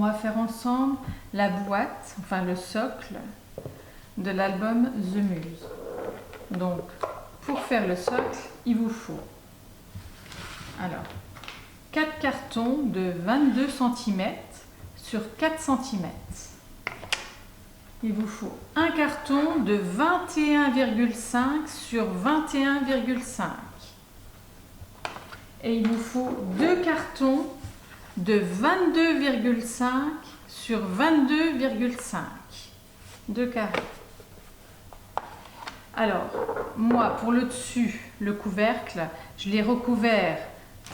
va faire ensemble la boîte, enfin le socle de l'album The Muse. Donc, pour faire le socle, il vous faut alors 4 cartons de 22 cm sur 4 cm. Il vous faut un carton de 21,5 sur 21,5. Et il vous faut 2 cartons de 22,5 sur 22,5. 2 carrés. Alors, moi, pour le dessus, le couvercle, je l'ai recouvert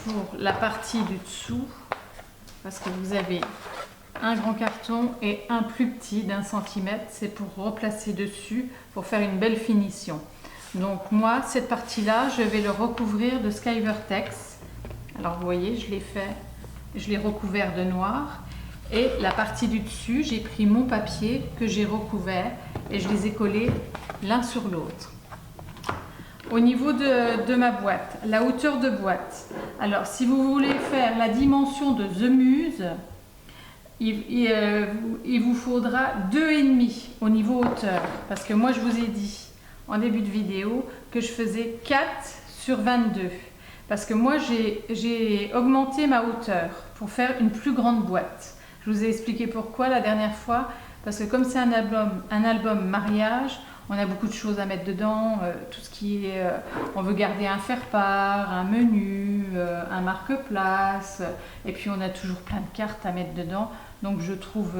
pour la partie du dessous, parce que vous avez un grand carton et un plus petit d'1 cm, c'est pour replacer dessus, pour faire une belle finition. Donc moi, cette partie-là, je vais le recouvrir de Skyvertex. Alors vous voyez, je l'ai recouvert de noir. Et la partie du dessus, j'ai pris mon papier que j'ai recouvert et je les ai collés l'un sur l'autre. Au niveau de ma boîte, la hauteur de boîte. Alors, si vous voulez faire la dimension de The Muse, il vous faudra 2,5 au niveau hauteur. Parce que moi, je vous ai dit en début de vidéo que je faisais 4 sur 22. Parce que moi, j'ai augmenté ma hauteur pour faire une plus grande boîte. Je vous ai expliqué pourquoi la dernière fois. Parce que comme c'est un album mariage, on a beaucoup de choses à mettre dedans, tout ce qui est, on veut garder un faire-part, un menu, un marque-place, et puis on a toujours plein de cartes à mettre dedans. Donc je trouve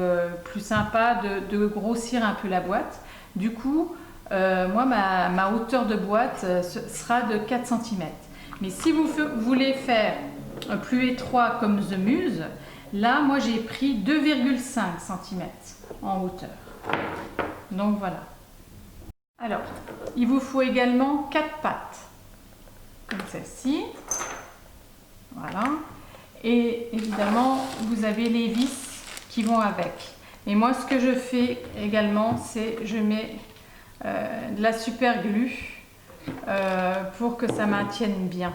plus sympa de grossir un peu la boîte. Du coup, moi ma hauteur de boîte sera de 4 cm. Mais si vous voulez faire plus étroit comme The Muse, là moi j'ai pris 2,5 cm en hauteur. Donc voilà. Alors, il vous faut également 4 pattes, comme celle-ci. Voilà. Et évidemment, vous avez les vis qui vont avec. Et moi, ce que je fais également, c'est je mets de la super glue pour que ça maintienne bien,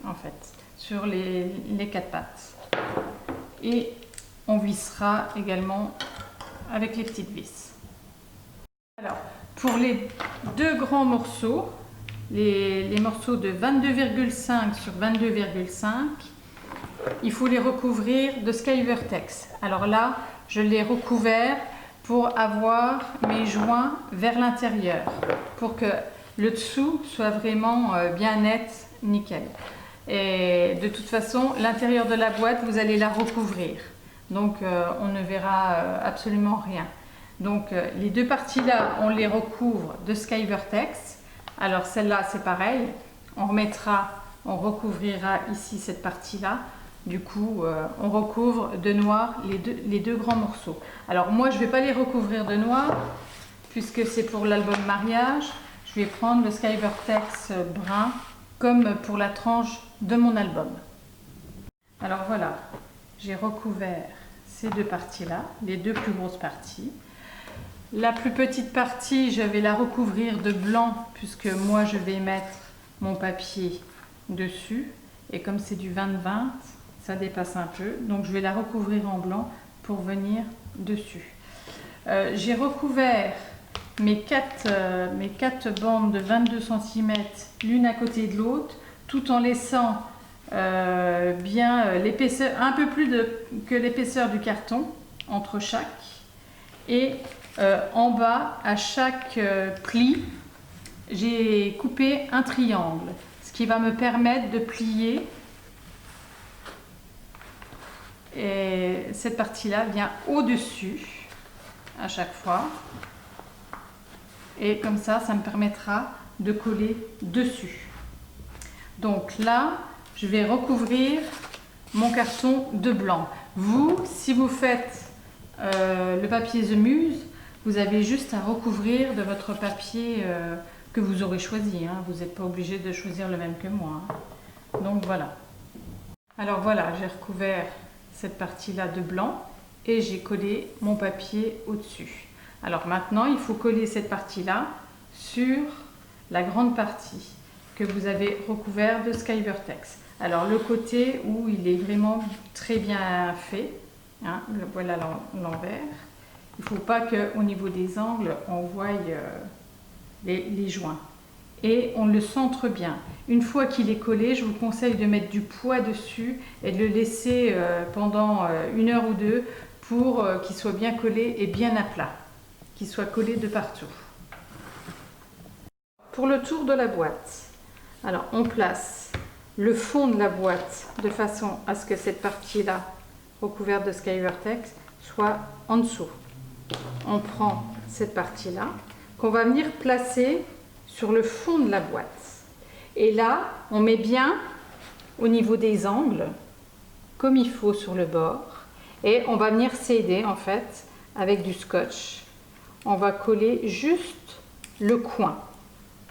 en fait, sur les 4 pattes. Et on vissera également avec les petites vis. Alors, pour les deux grands morceaux, les morceaux de 22,5 sur 22,5, il faut les recouvrir de Skyvertex. Alors là, je l'ai recouvert pour avoir mes joints vers l'intérieur, pour que le dessous soit vraiment bien net, nickel. Et de toute façon, l'intérieur de la boîte, vous allez la recouvrir. Donc, on ne verra absolument rien. Donc, les deux parties-là, on les recouvre de Skyvertex. Alors, celle-là, c'est pareil. On recouvrira ici cette partie-là. Du coup, on recouvre de noir les deux grands morceaux. Alors, moi, je ne vais pas les recouvrir de noir, puisque c'est pour l'album mariage. Je vais prendre le Skyvertex brun, comme pour la tranche de mon album. Alors, voilà. J'ai recouvert ces deux parties-là, les deux plus grosses parties. La plus petite partie, je vais la recouvrir de blanc, puisque moi, je vais mettre mon papier dessus. Et comme c'est du 20-20, ça dépasse un peu. Donc, je vais la recouvrir en blanc pour venir dessus. J'ai recouvert mes quatre bandes de 22 cm l'une à côté de l'autre, tout en laissant bien l'épaisseur, un peu plus que l'épaisseur du carton entre chaque. Et en bas, à chaque pli, j'ai coupé un triangle, ce qui va me permettre de plier. Et cette partie-là vient au-dessus à chaque fois. Et comme ça, ça me permettra de coller dessus. Donc là, je vais recouvrir mon carton de blanc. Vous, si vous faites le papier The Muse, vous avez juste à recouvrir de votre papier que vous aurez choisi. Hein. Vous n'êtes pas obligé de choisir le même que moi. Hein. Donc voilà. Alors voilà, j'ai recouvert cette partie-là de blanc et j'ai collé mon papier au-dessus. Alors maintenant, il faut coller cette partie-là sur la grande partie que vous avez recouvert de Skyvertex. Alors le côté où il est vraiment très bien fait, Hein, voilà l'envers. Il ne faut pas qu'au niveau des angles, on voie les joints. Et on le centre bien. Une fois qu'il est collé, je vous conseille de mettre du poids dessus et de le laisser pendant 1 heure ou 2 pour qu'il soit bien collé et bien à plat, qu'il soit collé de partout. Pour le tour de la boîte, alors on place le fond de la boîte de façon à ce que cette partie-là, recouverte de Skyvertex, soit en dessous. On prend cette partie-là qu'on va venir placer sur le fond de la boîte. Et là, on met bien au niveau des angles, comme il faut sur le bord. Et on va venir sceller en fait avec du scotch. On va coller juste le coin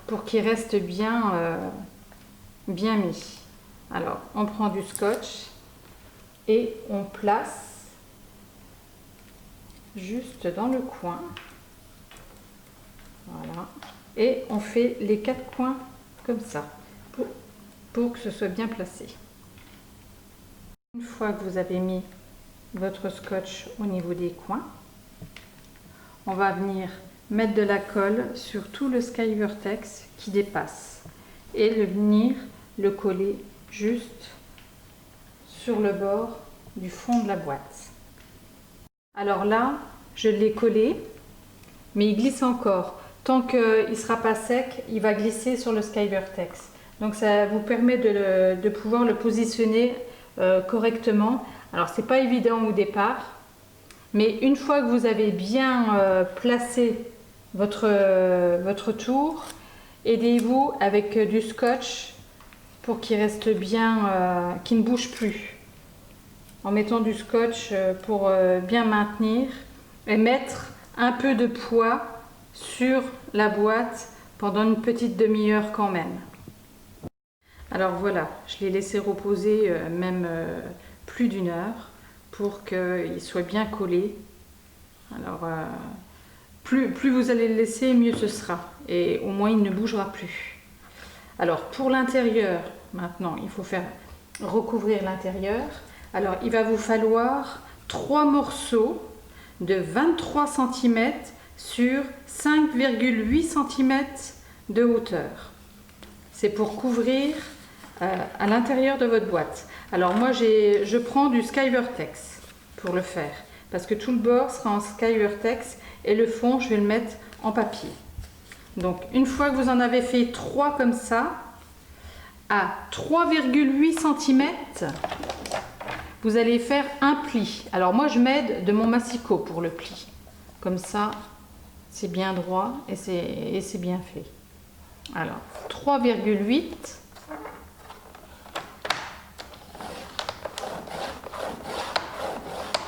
pour qu'il reste bien, bien mis. Alors, on prend du scotch et on place juste dans le coin. Voilà. Et on fait les 4 coins comme ça pour que ce soit bien placé. Une fois que vous avez mis votre scotch au niveau des coins, on va venir mettre de la colle sur tout le Skyvertex qui dépasse et venir le coller juste sur le bord du fond de la boîte. Alors là, je l'ai collé, mais il glisse encore. Tant qu'il ne sera pas sec, il va glisser sur le Skyvertex. Donc ça vous permet de pouvoir le positionner correctement. Alors c'est pas évident au départ, mais une fois que vous avez bien placé votre tour, aidez-vous avec du scotch pour qu'il reste bien, qu'il ne bouge plus. En mettant du scotch pour bien maintenir et mettre un peu de poids sur la boîte pendant une petite demi-heure quand même. Alors voilà, je l'ai laissé reposer même plus d'1 heure pour qu'il soit bien collé. Alors plus vous allez le laisser, mieux ce sera et au moins il ne bougera plus. Alors pour l'intérieur, maintenant il faut faire recouvrir l'intérieur. Alors il va vous falloir 3 morceaux de 23 cm sur 5,8 cm de hauteur. C'est pour couvrir à l'intérieur de votre boîte. Alors moi je prends du Skyvertex pour le faire parce que tout le bord sera en Skyvertex et le fond je vais le mettre en papier. Donc une fois que vous en avez fait 3 comme ça, à 3,8 cm, vous allez faire un pli. Alors moi je m'aide de mon massicot pour le pli. Comme ça, c'est bien droit et c'est bien fait. Alors 3,8.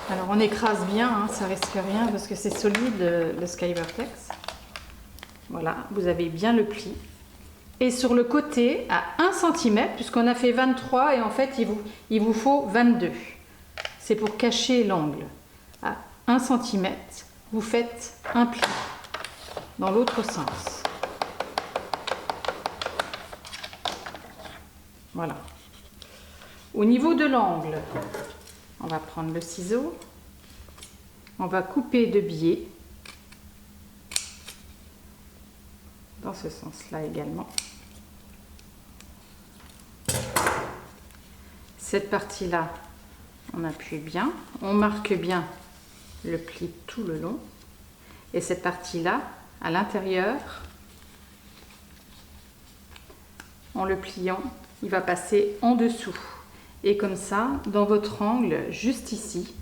Alors on écrase bien, hein, ça risque rien parce que c'est solide le Skyvertex. Voilà, vous avez bien le pli. Et sur le côté, à 1 cm, puisqu'on a fait 23 et en fait il vous faut 22. C'est pour cacher l'angle. À 1 cm, vous faites un pli dans l'autre sens. Voilà. Au niveau de l'angle, on va prendre le ciseau, on va couper de biais, dans ce sens-là également. Cette partie-là, on appuie bien, on marque bien le pli tout le long. Et cette partie-là, à l'intérieur, en le pliant, il va passer en dessous. Et comme ça, dans votre angle, juste ici,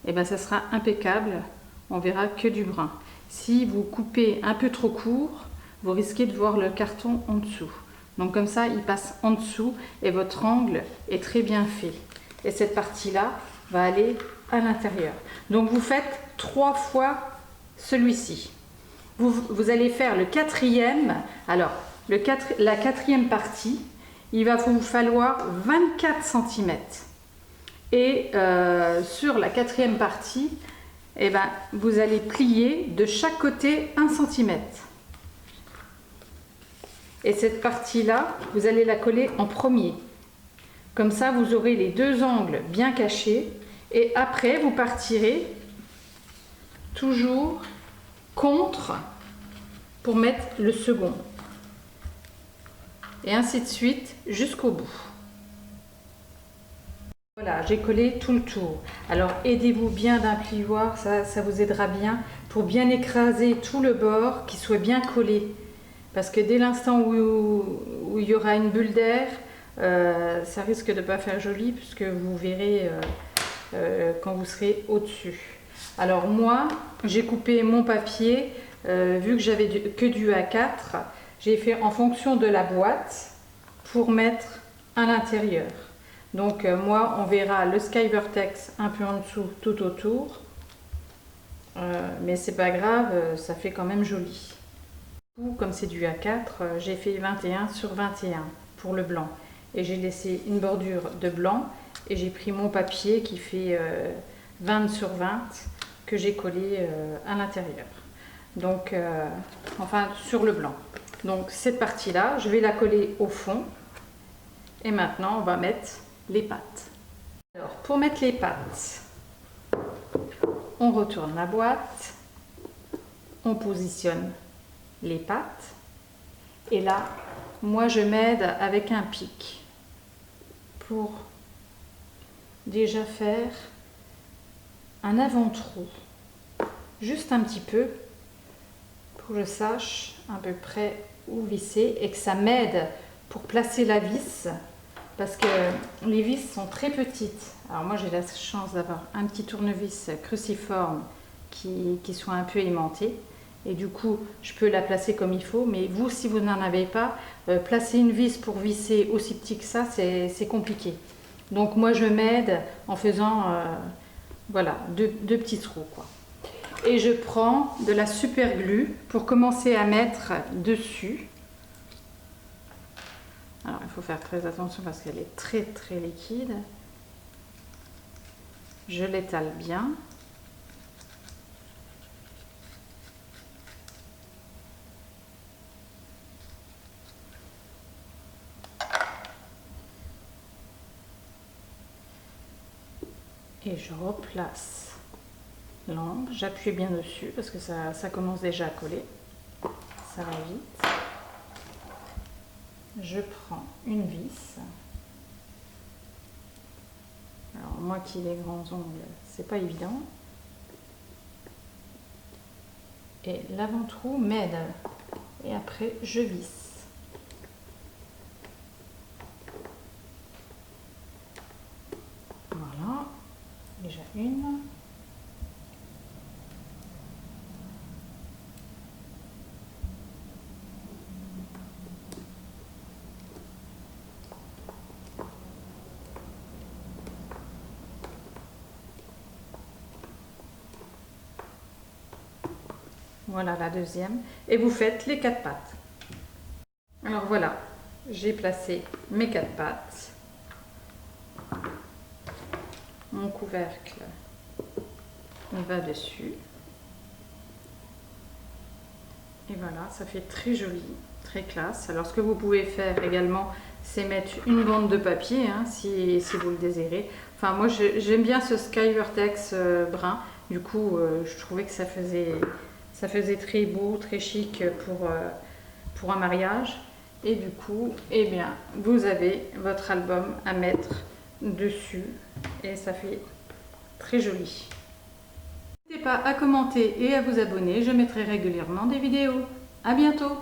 et ben ça sera impeccable. On verra que du brun. Si vous coupez un peu trop court, vous risquez de voir le carton en dessous. Donc comme ça, il passe en dessous et votre angle est très bien fait. Et cette partie-là va aller à l'intérieur. Donc vous faites 3 fois celui-ci. Vous allez faire le 4e. Alors, la 4e partie, il va vous falloir 24 cm. Et sur la 4e partie, eh ben, vous allez plier de chaque côté 1 cm. Et cette partie-là, vous allez la coller en premier. Comme ça, vous aurez les 2 angles bien cachés Et après, vous partirez toujours contre pour mettre le second. Et ainsi de suite jusqu'au bout. Voilà, j'ai collé tout le tour. Alors aidez-vous bien d'un plioir, ça vous aidera bien pour bien écraser tout le bord, qu'il soit bien collé. Parce que dès l'instant où il y aura une bulle d'air, ça risque de ne pas faire joli puisque vous verrez quand vous serez au-dessus. Alors moi, j'ai coupé mon papier, vu que j'avais que du A4, j'ai fait en fonction de la boîte pour mettre à l'intérieur. Donc moi, on verra le Skyvertex un peu en dessous, tout autour. Mais c'est pas grave, ça fait quand même joli. Comme c'est du A4, j'ai fait 21 sur 21 pour le blanc. Et j'ai laissé une bordure de blanc. Et j'ai pris mon papier qui fait 20 sur 20 que j'ai collé à l'intérieur. Donc, enfin sur le blanc. Donc cette partie-là, je vais la coller au fond. Et maintenant, on va mettre les pattes. Alors, pour mettre les pattes, on retourne la boîte, on positionne les pattes, et là, moi je m'aide avec un pic pour déjà faire un avant-trou, juste un petit peu, pour que je sache à peu près où visser et que ça m'aide pour placer la vis. Parce que les vis sont très petites. Alors moi j'ai la chance d'avoir un petit tournevis cruciforme qui soit un peu aimanté. Et du coup je peux la placer comme il faut. Mais vous, si vous n'en avez pas, placer une vis pour visser aussi petit que ça, c'est compliqué. Donc moi je m'aide en faisant voilà, deux petits trous, quoi. Et je prends de la super glue pour commencer à mettre dessus. Alors il faut faire très attention parce qu'elle est très très liquide. Je l'étale bien. Et je replace l'angle. J'appuie bien dessus parce que ça commence déjà à coller. Ça va vite. Je prends une vis. Alors moi qui ai les grands ongles, c'est pas évident. Et l'avant-trou m'aide. Et après je visse. Voilà, déjà une. Voilà la deuxième. Et vous faites les 4 pattes. Alors voilà, j'ai placé mes 4 pattes. Mon couvercle va dessus. Et voilà, ça fait très joli, très classe. Alors ce que vous pouvez faire également, c'est mettre une bande de papier, hein, si vous le désirez. Enfin moi j'aime bien ce Skyvertex brun. Du coup je trouvais que ça faisait très beau, très chic pour un mariage. Et du coup, eh bien, vous avez votre album à mettre dessus. Et ça fait très joli. N'hésitez pas à commenter et à vous abonner. Je mettrai régulièrement des vidéos. À bientôt!